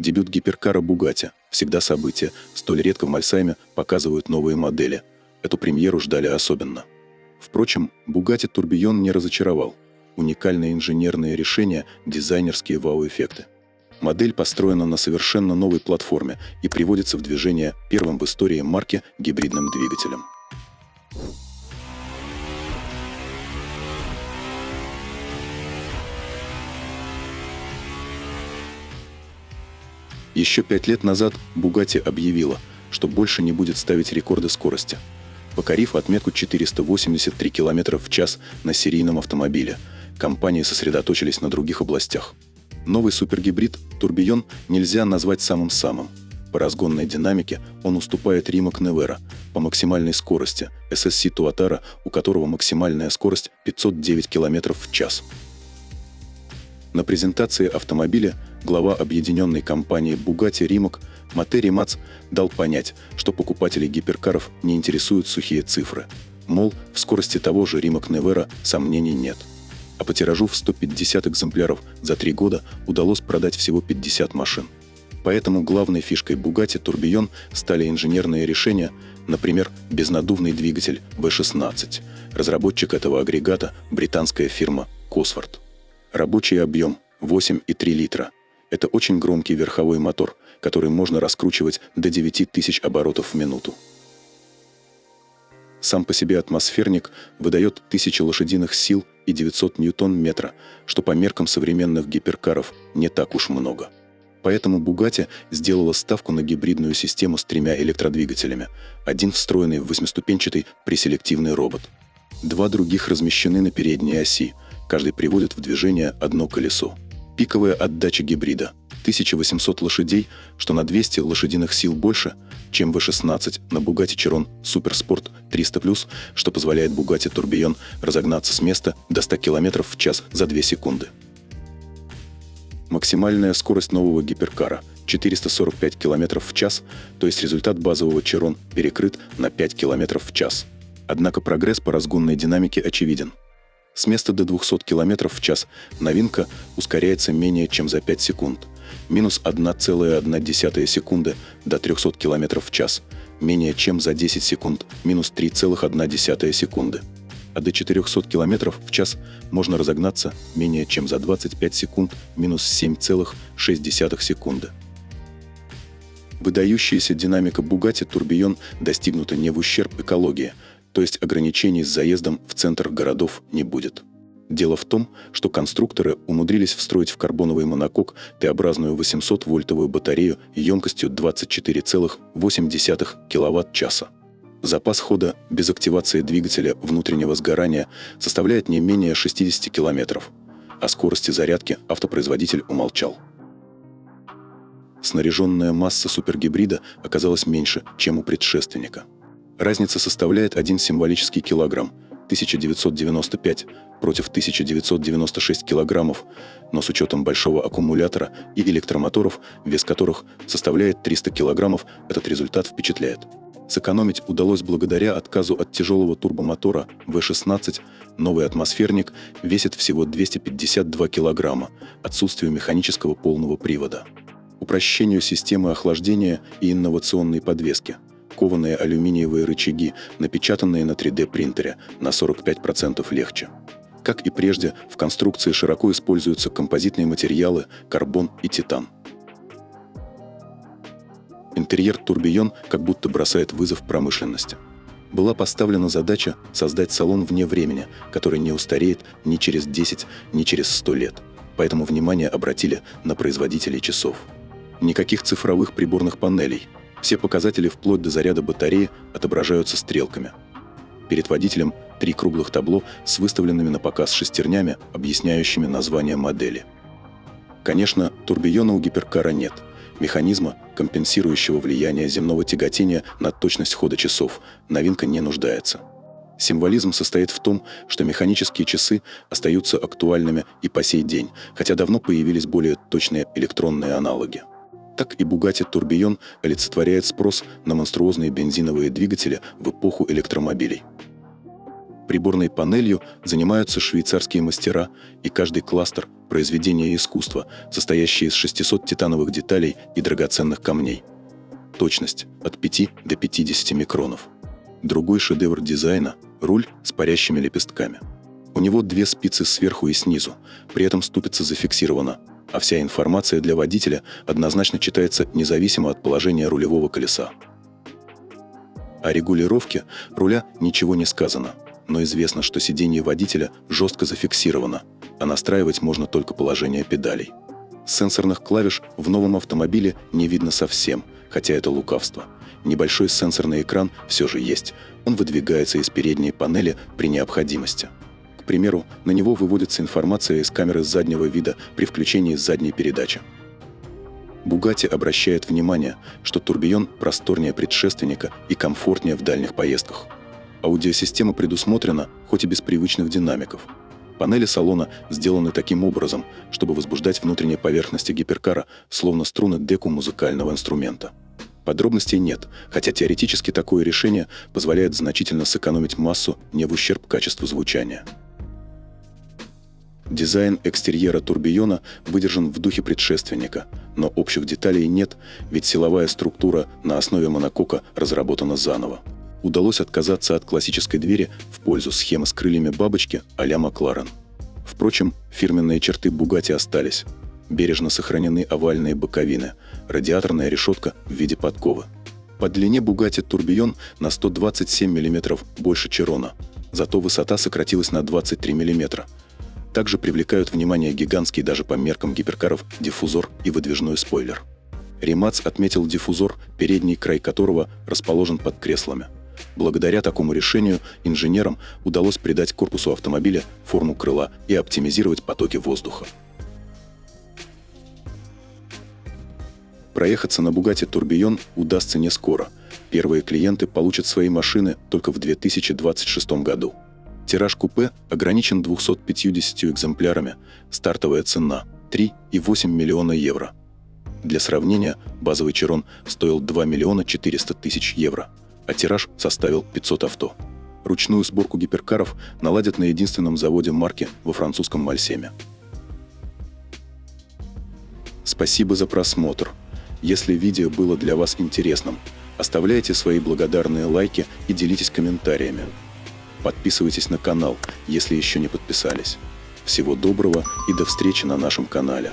Дебют гиперкара Bugatti – всегда событие, столь редко в Мальсайме показывают новые модели. Эту премьеру ждали особенно. Впрочем, Bugatti Tourbillon не разочаровал. Уникальные инженерные решения, дизайнерские вау-эффекты. Модель построена на совершенно новой платформе и приводится в движение первым в истории марки гибридным двигателем. Еще 5 лет назад Bugatti объявила, что больше не будет ставить рекорды скорости. Покорив отметку 483 км в час на серийном автомобиле, компании сосредоточились на других областях. Новый супергибрид Tourbillon нельзя назвать самым-самым. По разгонной динамике он уступает Rimac Nevera, по максимальной скорости SSC Tuatara, у которого максимальная скорость 509 км в час. На презентации автомобиля глава объединенной компании Bugatti Rimac Маттео Мац дал понять, что покупателей гиперкаров не интересуют сухие цифры. Мол, в скорости того же Rimac Nevera сомнений нет. А по тиражу в 150 экземпляров за 3 года удалось продать всего 50 машин. Поэтому главной фишкой Bugatti Tourbillon стали инженерные решения, например, безнаддувный двигатель V16. Разработчик этого агрегата – британская фирма Cosworth. Рабочий объем – 8,3 литра. Это очень громкий верховой мотор, который можно раскручивать до 9000 оборотов в минуту. Сам по себе атмосферник выдает 1000 лошадиных сил и 900 ньютон-метра, что по меркам современных гиперкаров не так уж много. Поэтому Bugatti сделала ставку на гибридную систему с 3 электродвигателями, один встроенный в 8-ступенчатый преселективный робот. 2 других размещены на передней оси, каждый приводит в движение одно колесо. Пиковая отдача гибрида – 1800 лошадей, что на 200 лошадиных сил больше, чем V16 на Bugatti Chiron Supersport 300+, что позволяет Bugatti Tourbillon разогнаться с места до 100 км в час за 2 секунды. Максимальная скорость нового гиперкара – 445 км в час, то есть результат базового Chiron перекрыт на 5 км в час. Однако прогресс по разгонной динамике очевиден. С места до 200 км в час новинка ускоряется менее чем за 5 секунд, минус 1,1 секунды до 300 км в час, менее чем за 10 секунд, минус 3,1 секунды. А до 400 км в час можно разогнаться менее чем за 25 секунд, минус 7,6 секунды. Выдающаяся динамика Bugatti Tourbillon достигнута не в ущерб экологии, то есть ограничений с заездом в центр городов не будет. Дело в том, что конструкторы умудрились встроить в карбоновый монокок Т-образную 800-вольтовую батарею емкостью 24,8 кВт-часа. Запас хода без активации двигателя внутреннего сгорания составляет не менее 60 км, о скорости зарядки автопроизводитель умолчал. Снаряженная масса супергибрида оказалась меньше, чем у предшественника. Разница составляет 1 символический килограмм – 1995 против 1996 килограммов, но с учетом большого аккумулятора и электромоторов, вес которых составляет 300 килограммов, этот результат впечатляет. Сэкономить удалось благодаря отказу от тяжелого турбомотора V16, новый атмосферник весит всего 252 килограмма, отсутствию механического полного привода. Упрощению системы охлаждения и инновационной подвески. Кованые алюминиевые рычаги, напечатанные на 3D-принтере, на 45% легче. Как и прежде, в конструкции широко используются композитные материалы, карбон и титан. Интерьер Tourbillon как будто бросает вызов промышленности. Была поставлена задача создать салон вне времени, который не устареет ни через 10, ни через 100 лет. Поэтому внимание обратили на производителей часов. Никаких цифровых приборных панелей. Все показатели вплоть до заряда батареи отображаются стрелками. Перед водителем 3 круглых табло с выставленными на показ шестернями, объясняющими название модели. Конечно, Tourbillon у гиперкара нет. Механизма, компенсирующего влияние земного тяготения на точность хода часов, новинка не нуждается. Символизм состоит в том, что механические часы остаются актуальными и по сей день, хотя давно появились более точные электронные аналоги. Так и Bugatti Tourbillon олицетворяет спрос на монструозные бензиновые двигатели в эпоху электромобилей. Приборной панелью занимаются швейцарские мастера, и каждый кластер – произведение искусства, состоящее из 600 титановых деталей и драгоценных камней. Точность – от 5 до 50 микронов. Другой шедевр дизайна – руль с парящими лепестками. У него 2 спицы сверху и снизу, при этом ступица зафиксирована, а вся информация для водителя однозначно читается независимо от положения рулевого колеса. О регулировке руля ничего не сказано, но известно, что сиденье водителя жестко зафиксировано, а настраивать можно только положение педалей. Сенсорных клавиш в новом автомобиле не видно совсем, хотя это лукавство. Небольшой сенсорный экран все же есть, он выдвигается из передней панели при необходимости. К примеру, на него выводится информация из камеры заднего вида при включении задней передачи. Bugatti обращает внимание, что турбион просторнее предшественника и комфортнее в дальних поездках. Аудиосистема предусмотрена, хоть и без привычных динамиков. Панели салона сделаны таким образом, чтобы возбуждать внутренние поверхности гиперкара, словно струны деку музыкального инструмента. Подробностей нет, хотя теоретически такое решение позволяет значительно сэкономить массу не в ущерб качеству звучания. Дизайн экстерьера турбиона выдержан в духе предшественника, но общих деталей нет, ведь силовая структура на основе монокока разработана заново. Удалось отказаться от классической двери в пользу схемы с крыльями бабочки а-ля Макларен. Впрочем, фирменные черты Bugatti остались. Бережно сохранены овальные боковины, радиаторная решетка в виде подковы. По длине Bugatti турбион на 127 мм больше Чирона, зато высота сократилась на 23 мм. Также привлекают внимание гигантский даже по меркам гиперкаров диффузор и выдвижной спойлер. Римац отметил диффузор, передний край которого расположен под креслами. Благодаря такому решению инженерам удалось придать корпусу автомобиля форму крыла и оптимизировать потоки воздуха. Проехаться на Bugatti Tourbillon удастся не скоро. Первые клиенты получат свои машины только в 2026 году. Тираж купе ограничен 250 экземплярами, стартовая цена – 3,8 миллиона евро. Для сравнения, базовый Чирон стоил 2 миллиона 400 тысяч евро, а тираж составил 500 авто. Ручную сборку гиперкаров наладят на единственном заводе марки во французском Мальсеме. Спасибо за просмотр. Если видео было для вас интересным, оставляйте свои благодарные лайки и делитесь комментариями. Подписывайтесь на канал, если еще не подписались. Всего доброго и до встречи на нашем канале.